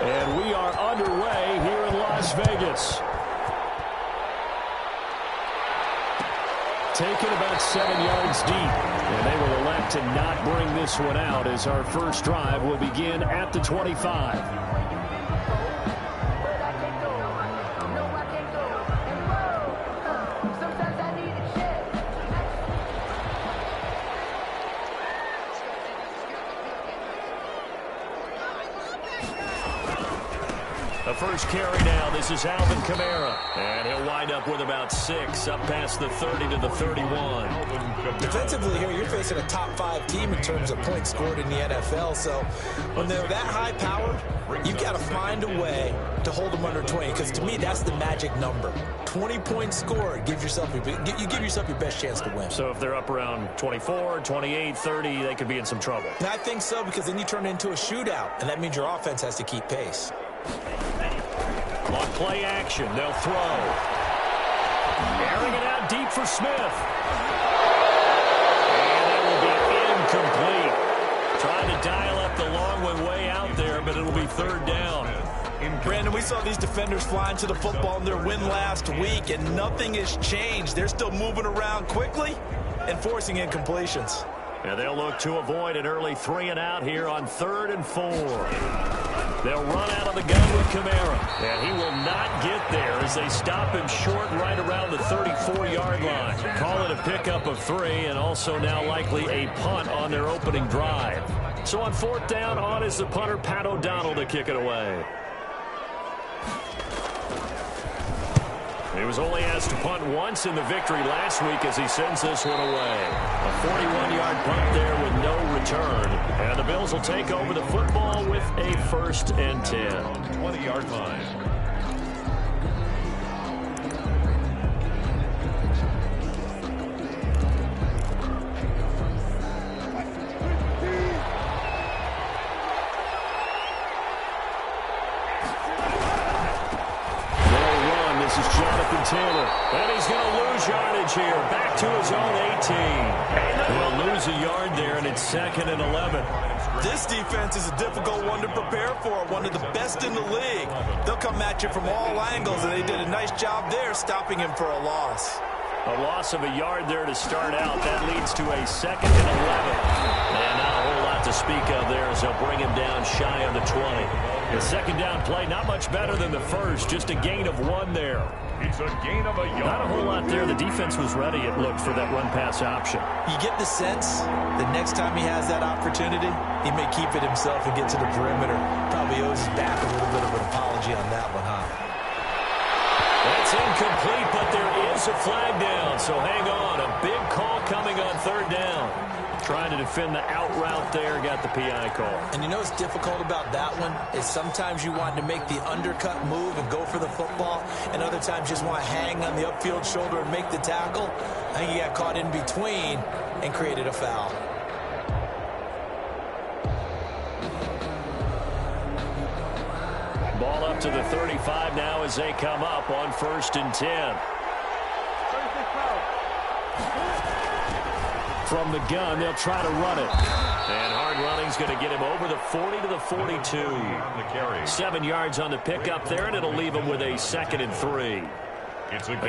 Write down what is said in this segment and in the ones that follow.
And we are underway here in Las Vegas. Taken about 7 yards deep. And they will elect to not bring this one out as our first drive will begin at the 25. The first carry now. This is Alvin Kamara. And he'll wind up with about 6 up past the 30 to the 31. Defensively here, you're facing a top 5 team in terms of points scored in the NFL. So when they're that high powered, you've got to find a way to hold them under 20. Because to me, that's the magic number. 20 points scored. You give yourself your best chance to win. So if they're up around 24, 28, 30, they could be in some trouble. And I think so, because then you turn it into a shootout. And that means your offense has to keep pace. On play action, they'll throw. Airing it out deep for Smith. And that will be incomplete. Trying to dial up the long one way out there, but it'll be third down. Brandon, we saw these defenders flying to the football in their win last week, and nothing has changed. They're still moving around quickly and forcing incompletions. And they'll look to avoid an early 3 and out here on 3rd and 4. They'll run out of the gun with Kamara. And he will not get there as they stop him short right around the 34-yard line. Call it a pickup of 3 and also now likely a punt on their opening drive. So on 4th down, on is the punter, Pat O'Donnell, to kick it away. He was only asked to punt once in the victory last week as he sends this one away. A 41-yard punt there with no return. And the Bills will take over the football with a 1st and 10. 20-yard line. Taylor, and he's going to lose yardage here. Back to his own 18. He'll lose a yard there, and it's 2nd and 11. This defense is a difficult one to prepare for, one of the best in the league. They'll come at you from all angles, and they did a nice job there stopping him for a loss. A loss of a yard there to start out. That leads to a 2nd and 11. And not a whole lot to speak of there as they'll bring him down shy of the 20. The 2nd down play, not much better than the first. Just a gain of 1 there. It's a gain of a yard. Not a whole lot there. The defense was ready, it looked, for that run-pass option. You get the sense the next time he has that opportunity, he may keep it himself and get to the perimeter. Probably owes his back a little bit of an apology on that one, huh? That's incomplete, but there is a flag down, so hang on. A big call coming on 3rd down. Trying to defend the out route there, got the PI call. And you know what's difficult about that one is sometimes you want to make the undercut move and go for the football, and other times just want to hang on the upfield shoulder and make the tackle. I think he got caught in between and created a foul. Ball up to the 35 now as they come up on 1st and 10. From the gun, they'll try to run it. And hard running's going to get him over the 40 to the 42. 7 yards on the pickup there, and it'll leave him with a 2nd and 3.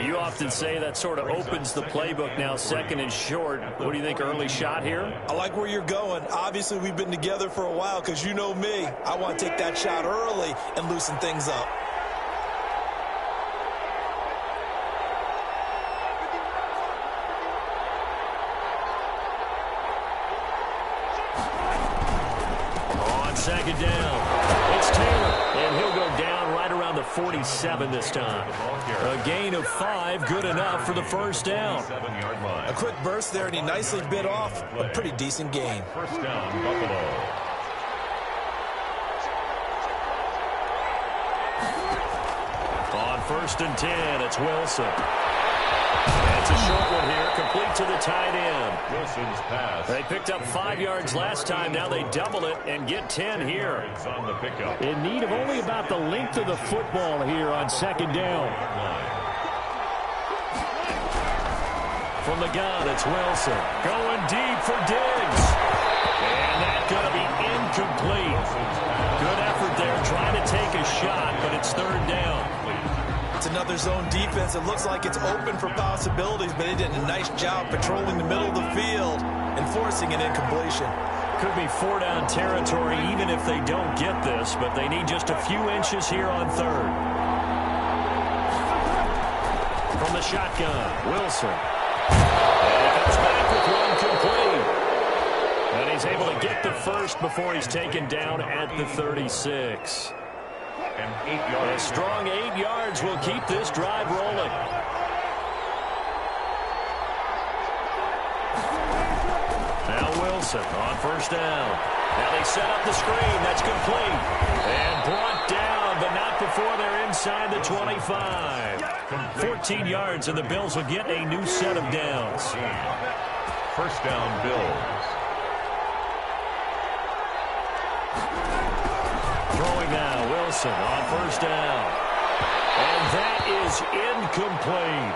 You often say that sort of opens the playbook now, 2nd and short. What do you think, early shot here? I like where you're going. Obviously, we've been together for a while because you know me. I want to take that shot early and loosen things up. On 2nd down, it's Taylor, and he'll go down right around the 47 this time. A gain of 5, good enough for the 1st down. A quick burst there, and he nicely bit off a pretty decent gain. 1st down, Buffalo. On 1st and 10, it's Wilson. It's a short one here, complete to the tight end. Wilson's pass. They picked up 5 yards last time. Now they double it and get 10 here. In need of only about the length of the football here on 2nd down. From the gun, it's Wilson. Going deep for Diggs. And that's going to be incomplete. Good effort there, trying to take another zone defense. It looks like it's open for possibilities, but they did a nice job patrolling the middle of the field and forcing an incompletion. Could be 4-down territory even if they don't get this, but they need just a few inches here on third. From the shotgun, Wilson. And he comes back with one complete. And he's able to get the first before he's taken down at the 36. A strong 8 yards will keep this drive rolling. Now Wilson on first down. Now they set up the screen. That's complete. And brought down, but not before they're inside the 25. 14 yards, and the Bills will get a new set of downs. First down, Bills. Throwing now, Wilson on first down. And that is incomplete.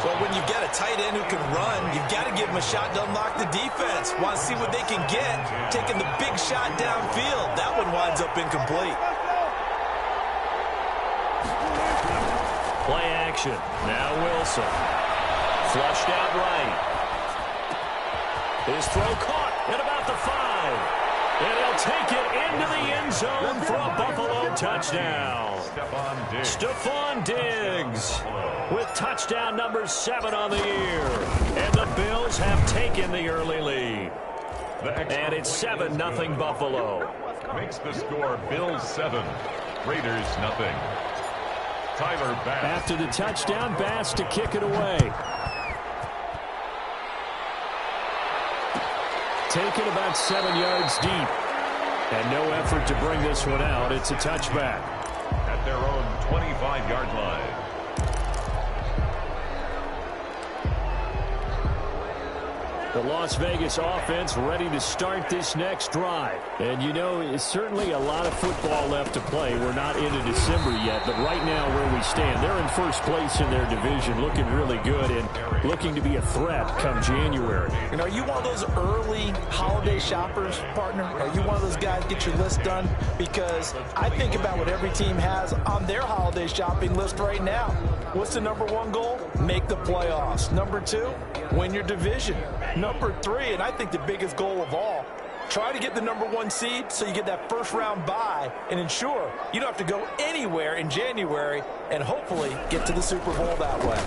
Well, when you get a tight end who can run, you've got to give him a shot to unlock the defense. Want to see what they can get, taking the big shot downfield. That one winds up incomplete. Play action. Now Wilson. Flushed out right. His throw caught at about the 5. And he'll take it into the end zone for a Buffalo touchdown. Stephon Diggs with touchdown number 7 on the year. And the Bills have taken the early lead. And it's 7-0 Buffalo. Makes the score Bills 7, Raiders nothing. Tyler Bass. After the touchdown, Bass to kick it away. Taken about 7 yards deep. And no effort to bring this one out. It's a touchback. At their own 25-yard line. The Las Vegas offense ready to start this next drive. And, you know, it's certainly a lot of football left to play. We're not into December yet, but right now where we stand, they're in first place in their division, looking really good and looking to be a threat come January. And are you one of those early holiday shoppers, partner? Are you one of those guys get your list done? Because I think about what every team has on their holiday shopping list right now. What's the number 1 goal? Make the playoffs. Number 2, win your division. Number 3, and I think the biggest goal of all, try to get the number 1 seed so you get that first-round bye and ensure you don't have to go anywhere in January and hopefully get to the Super Bowl that way.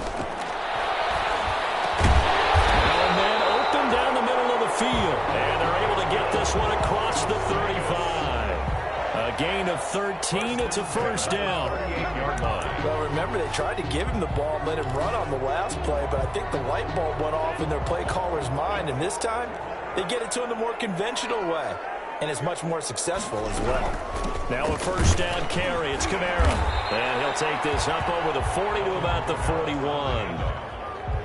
And then open down the middle of the field. And they're able to get this one across the 35. A gain of 13. It's a first down. Well, remember, they tried to give him the ball and let him run on the last play, but I think the light bulb went off in their play caller's mind, and this time they get it to him the more conventional way, and it's much more successful as well. Now a first down carry. It's Kamara. And he'll take this up over the 40 to about the 41.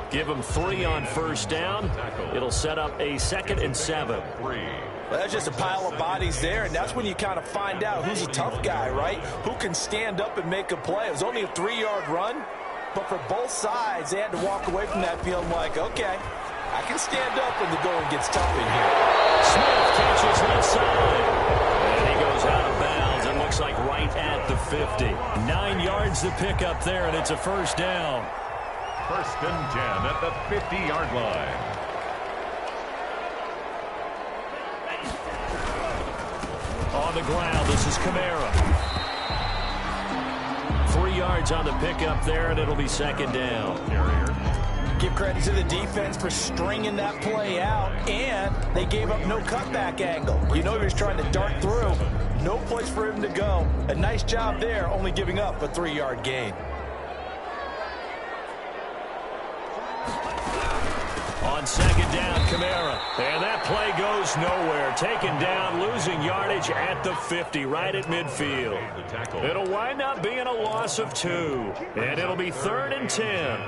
Give him 3 on first down. It'll set up a 2nd and 7. Well, that's just a pile of bodies there, and that's when you kind of find out who's a tough guy, right? Who can stand up and make a play. It was only a 3-yard run, but for both sides, they had to walk away from that feeling like, okay, I can stand up when the going gets tough in here. Smith catches left side. And he goes out of bounds. It looks like right at the 50. 9 yards to pick up there, and it's a first down. First and 10 at the 50-yard line. On the ground, this is Kamara. 3 yards on the pickup there, and it'll be second down. Give credit to the defense for stringing that play out, and they gave up no cutback angle. You know he was trying to dart through. No place for him to go. A nice job there, only giving up a 3-yard gain. On second down, Kamara. And that play goes nowhere. Taken down, losing yardage at the 50, right at midfield. It'll wind up being a loss of 2. And it'll be 3rd and 10.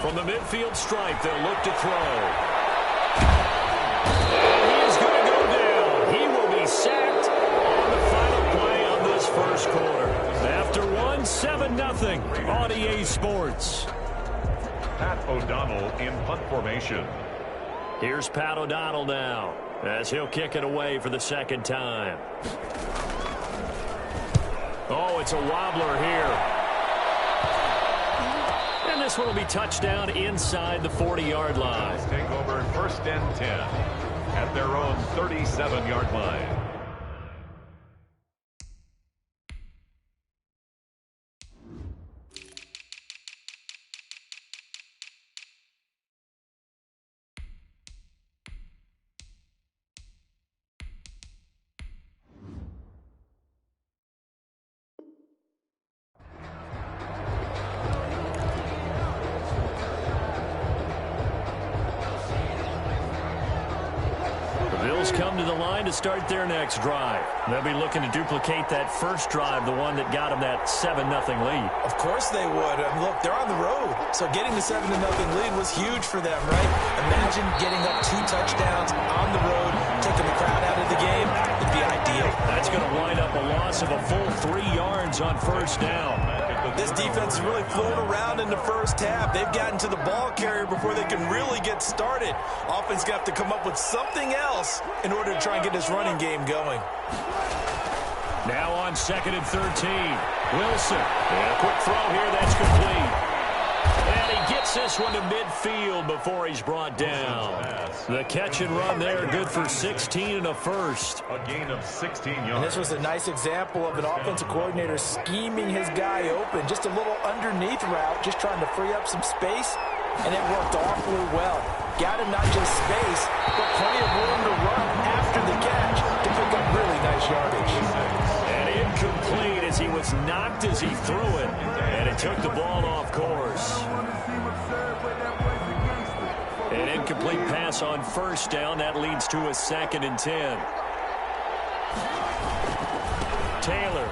From the midfield stripe, they'll look to throw. And he's going to go down. He will be sacked on the final play on this first quarter. After 7-0 on EA Sports. Pat O'Donnell in punt formation. Here's Pat O'Donnell now. as he'll kick it away for the second time. Oh, it's a wobbler here. And this one will be touchdown inside the 40-yard line. Take over 1st and 10 at their own 37-yard line. Come to the line to start their next drive. They'll be looking to duplicate that first drive, the one that got them that 7-0 lead. Of course they would. Look, they're on the road, so getting the 7-0 lead was huge for them, right? Imagine getting up 2 touchdowns on the road, taking the crowd out of the game. It'd be ideal. That's going to wind up a loss of a full 3 yards on first down. This defense is really flown around in the first half. They've gotten to the ball carrier before they can really get started. Offense got to come up with something else in order to try and get this running game going. Now on 2nd and 13. Wilson. And a quick throw here. That's complete. And he gets this one to midfield before he's brought down. The catch and run there, good for 16 and a first. A gain of 16 yards. And this was a nice example of an offensive coordinator scheming his guy open. Just a little underneath route, just trying to free up some space, and it worked awfully well. Got him not just space, but plenty of room to run after the catch to pick up really nice yardage. And incomplete as he was knocked as he threw it, and it took the ball off course. An incomplete pass on first down. That leads to a 2nd and 10. Taylor.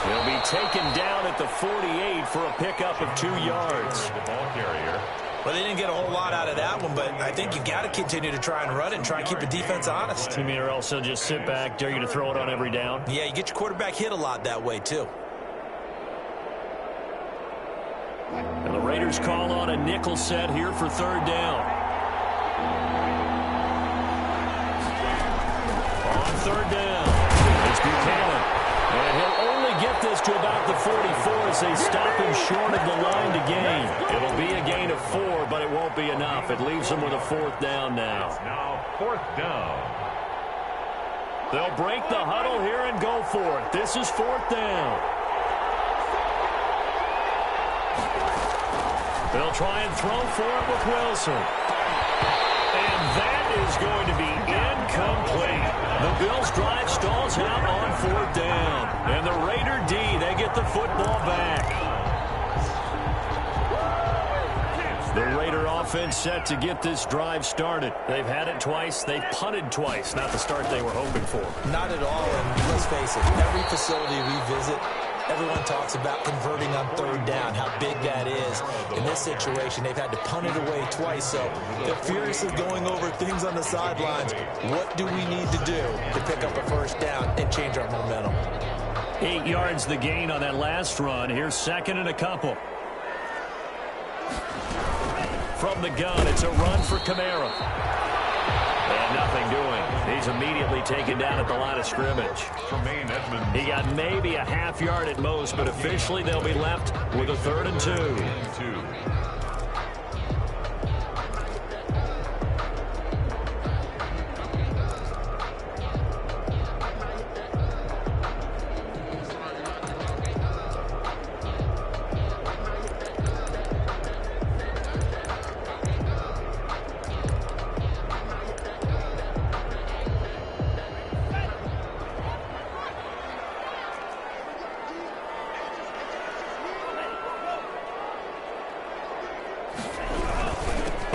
He'll be taken down at the 48 for a pickup of 2 yards. The ball carrier. Well, they didn't get a whole lot out of that one, but I think you got to continue to try and run it and try and keep the defense honest. You mean or else they'll just sit back, dare you to throw it on every down? Yeah, you get your quarterback hit a lot that way, too. And the Raiders call on a nickel set here for 3rd down. On 3rd down, it's Buchanan. And he'll only get this to about the 44 as they stop him short of the line to gain. It'll be a gain of 4, but it won't be enough. It leaves them with a 4th down now. Now 4th down. They'll break the huddle here and go for it. This is 4th down. They'll try and throw for it with Wilson. And that is going to be incomplete. The Bills' drive stalls out on 4th down. And the Raider D, they get the football back. The Raider offense set to get this drive started. They've had it twice. They've punted twice. Not the start they were hoping for. Not at all. And let's face it, every facility we visit, everyone talks about converting on 3rd down, how big that is. In this situation, they've had to punt it away twice, so they're furiously going over things on the sidelines. What do we need to do to pick up a 1st down and change our momentum? 8 yards the gain on that last run. Here's 2nd and a couple. From the gun, it's a run for Kamara. And nothing doing. He's immediately taken down at the line of scrimmage. Tremaine Edmonds. He got maybe a half yard at most, but officially they'll be left with a 3rd and 2.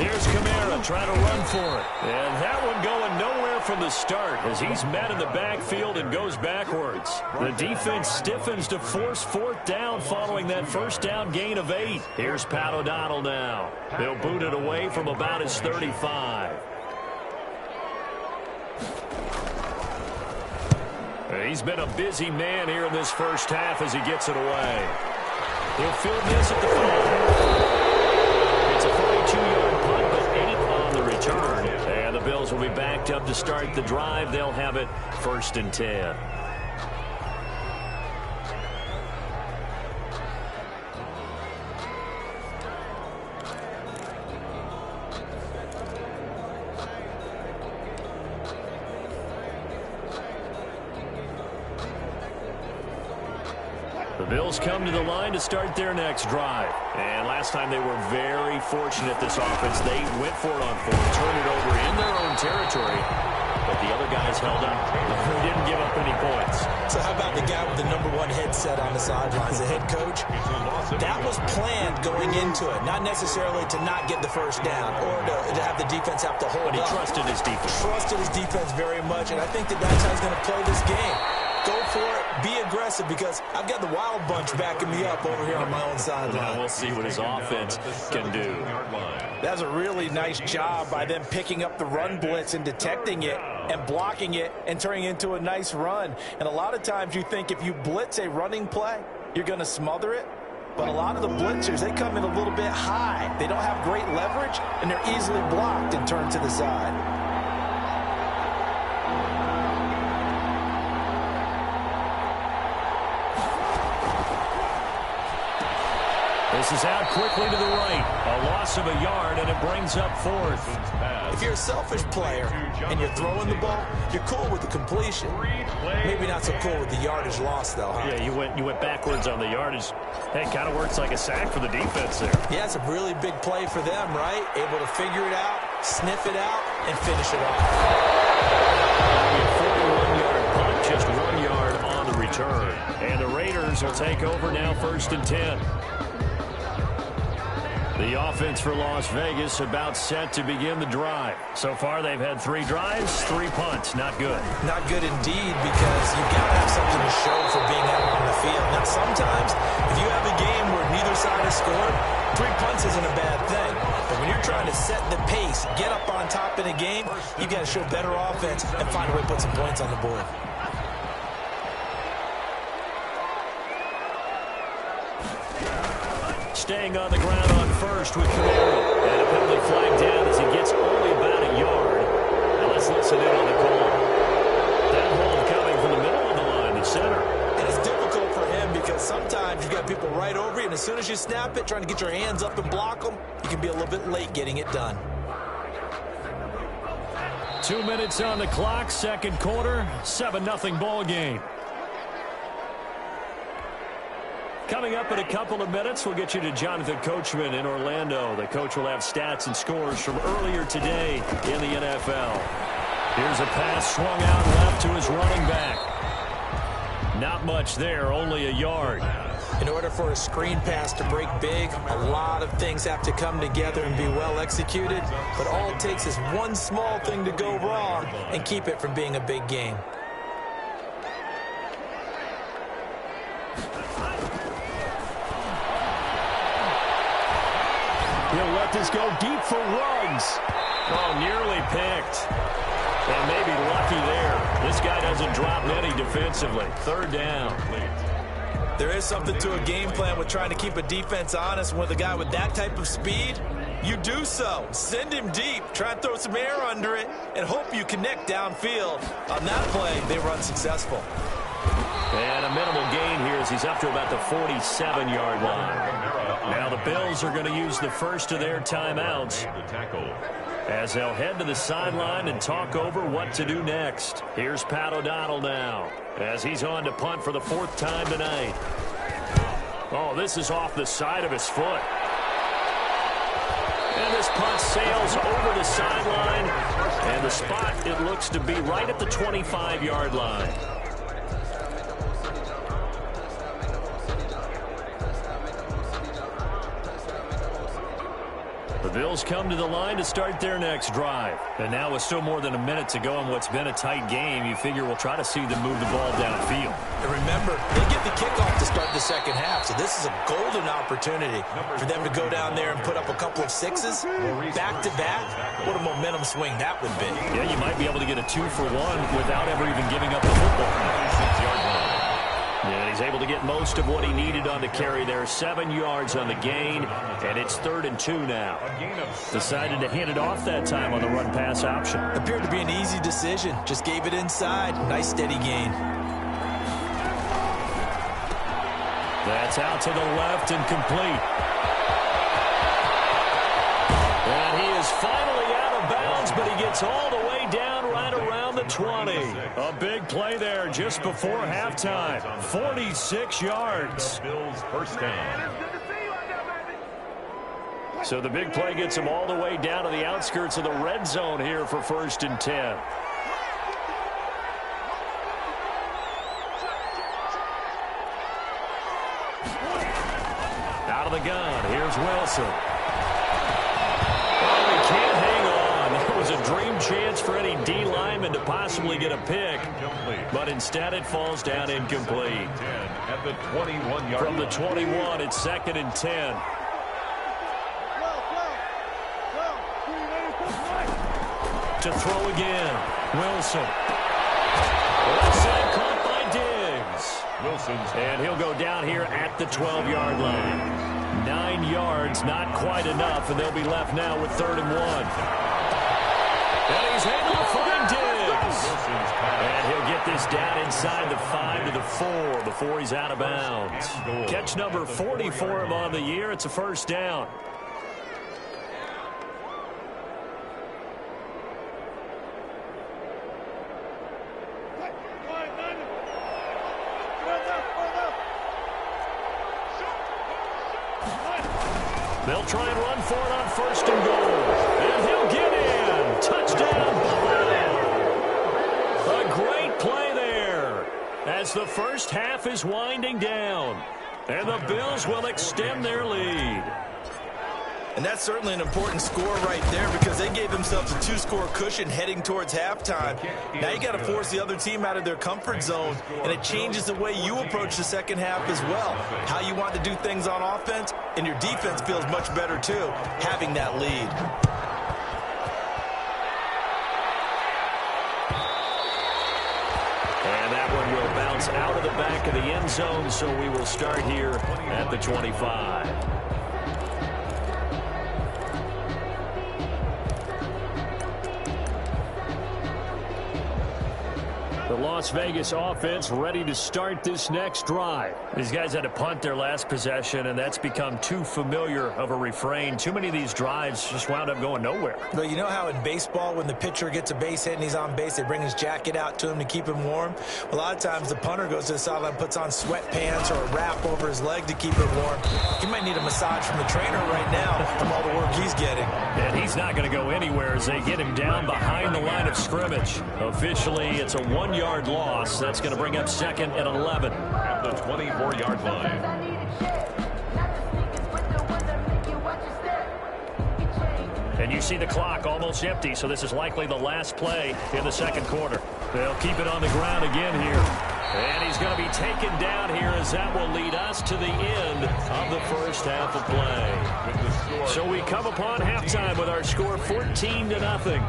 Here's Kamara trying to run for it. And that one going nowhere from the start as he's met in the backfield and goes backwards. The defense stiffens to force 4th down following that 1st down gain of 8. Here's Pat O'Donnell now. He'll boot it away from about his 35. He's been a busy man here in this first half as he gets it away. He'll field this at the 5. It's a 42-yard punt, but 8 on the return. And the Bills will be backed up to start the drive. They'll have it 1st and 10. The Bills come to the line to start their next drive. And last time they were very fortunate, this offense. They went for it on 4th, turned it over in their own territory. But the other guys held up. They didn't give up any points. So how about the guy with the #1 headset on the sidelines, the head coach? That was planned going into it. Not necessarily to not get the first down or to have the defense have to hold up. But he trusted his defense. Trusted his defense very much, and I think that's how he's going to play this game. Go for it. Be aggressive, because I've got the Wild Bunch backing me up over here on my own sideline. We'll see what his offense can do. That's a really nice job by them picking up the run blitz and detecting it and blocking it and turning it into a nice run. And a lot of times you think if you blitz a running play, you're going to smother it. But a lot of the blitzers, they come in a little bit high. They don't have great leverage, and they're easily blocked and turned to the side. This is out quickly to the right. A loss of a yard, and it brings up 4th. If you're a selfish player and you're throwing the ball, you're cool with the completion. Maybe not so cool with the yardage loss, though, huh? Yeah, you went backwards on the yardage. Hey, it kind of works like a sack for the defense there. Yeah, it's a really big play for them, right? Able to figure it out, sniff it out, and finish it off. A 41-yard punt, just 1 yard on the return. And the Raiders will take over now, 1st and 10. The offense for Las Vegas about set to begin the drive. So far, they've had 3 drives, 3 punts. Not good. Not good indeed, because you've got to have something to show for being out on the field. Now, sometimes, if you have a game where neither side has scored, 3 punts isn't a bad thing. But when you're trying to set the pace, get up on top in a game, you've got to show better offense and find a way to put some points on the board. Staying on the ground on 1st with Camaro. And a penalty flag down as he gets only about a yard. Now let's listen in on the call. That hold coming from the middle of the line, the center. And it's difficult for him because sometimes you've got people right over you, and as soon as you snap it, trying to get your hands up and block them, you can be a little bit late getting it done. 2 minutes on the clock, 2nd quarter, 7-0 ball game. Coming up in a couple of minutes, we'll get you to Jonathan Coachman in Orlando. The coach will have stats and scores from earlier today in the NFL. Here's a pass swung out left to his running back. Not much there, only a yard. In order for a screen pass to break big, a lot of things have to come together and be well executed. But all it takes is one small thing to go wrong and keep it from being a big game. He'll let this go deep for Ruggs. Oh, nearly picked. And maybe lucky there. This guy doesn't drop many defensively. 3rd down. There is something to a game plan with trying to keep a defense honest. With a guy with that type of speed, you do so. Send him deep. Try and throw some air under it and hope you connect downfield. On that play, they were unsuccessful. And a minimal gain here as he's up to about the 47-yard line. Now the Bills are going to use the first of their timeouts as they'll head to the sideline and talk over what to do next. Here's Pat O'Donnell now as he's on to punt for the 4th time tonight. Oh, this is off the side of his foot. And this punt sails over the sideline, and the spot, it looks to be right at the 25-yard line. The Bills come to the line to start their next drive. And now with still more than a minute to go in what's been a tight game, you figure we'll try to see them move the ball downfield. And remember, they get the kickoff to start the second half, so this is a golden opportunity for them to go down there and put up a couple of 6s back-to-back. What a momentum swing that would be. Yeah, you might be able to get a 2-for-1 without ever even giving up the football. And he's able to get most of what he needed on the carry there. 7 yards on the gain, and it's 3rd and 2 now. Decided to hand it off that time on the run-pass option. Appeared to be an easy decision. Just gave it inside. Nice steady gain. That's out to the left and complete. And he is finally out of bounds, but he gets all the way down right around the 20. A big play there just before halftime. 46 yards. Bills first down. So the big play gets him all the way down to the outskirts of the red zone here for 1st and 10. Out of the gun, here's Wilson. Oh, he can't hang on. That was a dream chance for any D lineman to possibly get a pick, but instead it falls down incomplete. At the 21-yard From the 21, it's 2nd and 10. To throw again, Wilson. Caught by Diggs. And he'll go down here at the 12-yard line. 9 yards, not quite enough, and they'll be left now with 3rd and 1. And he's able to find Diggs. And he'll get this down inside the 5 to the 4 before he's out of bounds. Catch number 40 for him on the year. It's a 1st down. They'll try and run for it on 1st and goal. And he'll get in. Touchdown, Buffalo. A great play there as the first half is winding down. And the Bills will extend their lead. And that's certainly an important score right there because they gave themselves a 2-score cushion heading towards halftime. Now you got to force the other team out of their comfort zone, and it changes the way you approach the second half as well. How you want to do things on offense, and your defense feels much better too, having that lead. And that one will bounce out of the back of the end zone, so we will start here at the 25. The Las Vegas offense ready to start this next drive. These guys had to punt their last possession, and that's become too familiar of a refrain. Too many of these drives just wound up going nowhere. But you know how in baseball, when the pitcher gets a base hit and he's on base, they bring his jacket out to him to keep him warm? A lot of times the punter goes to the sideline, puts on sweatpants or a wrap over his leg to keep it warm. He might need a massage from the trainer right now from all the work he's getting. And he's not going to go anywhere as they get him down behind the line of scrimmage. Officially, it's a 1-yard loss. That's going to bring up 2nd and 11. At the 24-yard line. And you see the clock almost empty, so this is likely the last play in the 2nd quarter. They'll keep it on the ground again here. And he's going to be taken down here as that will lead us to the end of the first half of play. So we come upon halftime with our score 14-0.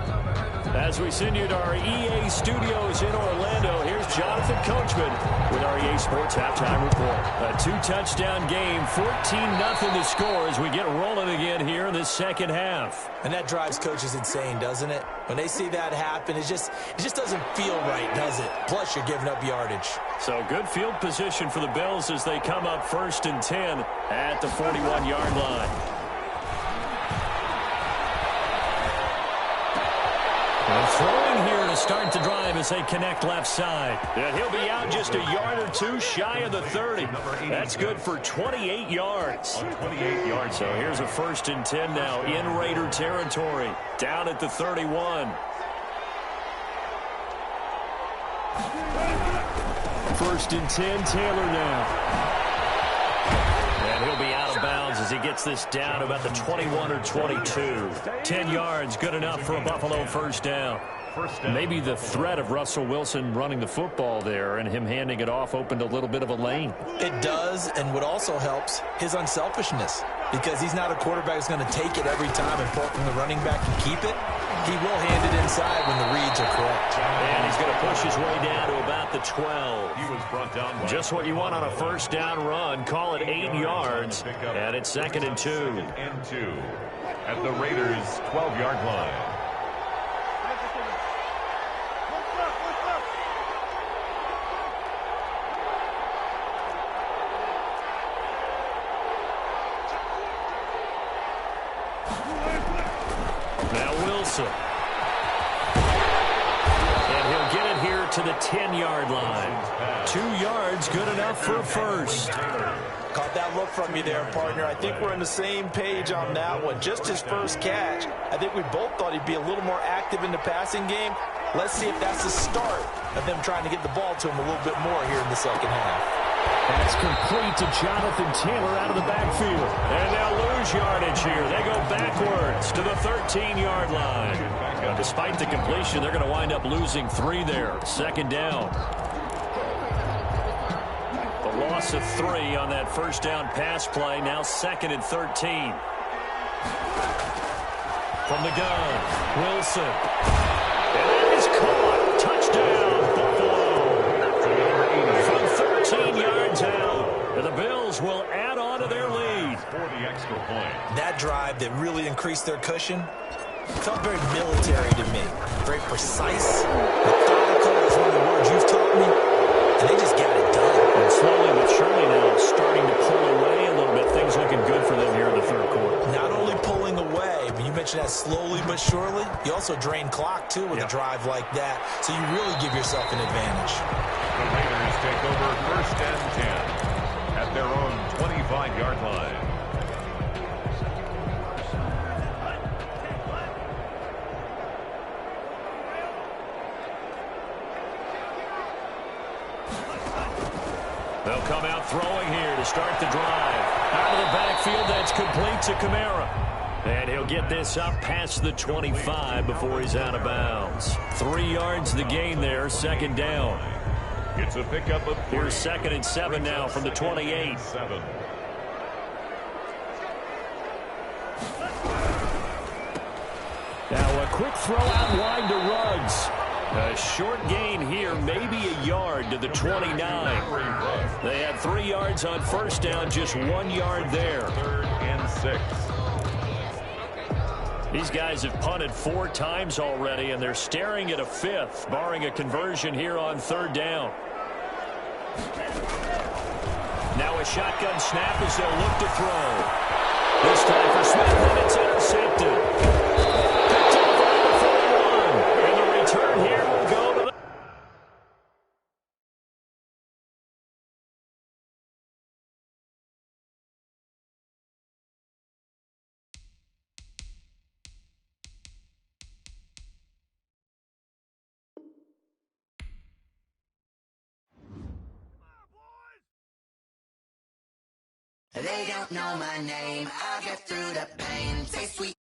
As we send you to our EA studios in Orlando, here's Jonathan Coachman with our EA Sports Halftime Report. A 2-touchdown game, 14-0 the score as we get rolling again here in the second half. And that drives coaches insane, doesn't it? When they see that happen, it just doesn't feel right, does it? Plus, you're giving up yardage. So good field position for the Bills as they come up 1st and 10 at the 41-yard line. And throwing here to start the drive as they connect left side. And he'll be out just a yard or two shy of the 30. That's good for 28 yards. 28 yards. So here's a 1st and 10 now in Raider territory. Down at the 31. 1st and 10, Taylor now. And he'll be out of bounds as he gets this down about the 21 or 22. 10 yards, good enough for a Buffalo 1st down. Maybe the threat of Russell Wilson running the football there and him handing it off opened a little bit of a lane. It does, and what also helps, his unselfishness. Because he's not a quarterback who's going to take it every time and pull from the running back and keep it. He will hand it inside when the reads are correct. And he's going to push his way down to about the 12. He was brought down by Just what you want on a first down run. Call it 8 yards, and it's 2nd and 2. 2nd and 2 at the Raiders' 12-yard line. Now Wilson. And he'll get it here to the 10-yard line. 2 yards, good enough for a first. Caught that look from you there, partner. I think we're on the same page on that one. Just his first catch. I think we both thought he'd be a little more active in the passing game. Let's see if that's the start of them trying to get the ball to him a little bit more here in the second half. That's complete to Jonathan Taylor out of the backfield. And they'll lose yardage here. They go backwards to the 13-yard line. Now, despite the completion, they're going to wind up losing 3 there. 2nd down. The loss of 3 on that first down pass play. Now 2nd and 13. From the gun, Wilson. And that is caught. Touchdown, Buffalo. From 13 yards out. And the Bills will add on to their lead. For the extra point. That drive that really increased their cushion felt very military to me. Very precise. Methodical is one of the words you've taught me. And they just got it done. And slowly but surely now starting to pull away a little bit. Things looking good for them here in the 3rd quarter. Not only pulling away, but you mentioned that slowly but surely. You also drain clock, too, with a drive like that. So you really give yourself an advantage. The Raiders take over 1st and 10 at their own 25-yard line. They'll come out throwing here to start the drive. Out of the backfield, that's complete to Kamara. And he'll get this up past the 25 before he's out of bounds. 3 yards the gain there, 2nd down. It's a pickup of 3. Here's 2nd and 7 now from the 28. 7. Now a quick throw out wide to Ruggs. A short gain here, maybe a yard to the 29. They had 3 yards on first down, just 1 yard there. 3rd and 6. These guys have punted 4 times already, and they're staring at a 5th, barring a conversion here on 3rd down. Now a shotgun snap as they'll look to throw. This time for Smith, and it's intercepted. Picked up right before 1, and the return here will go to the... They don't know my name. I'll get through the pain. Say sweet.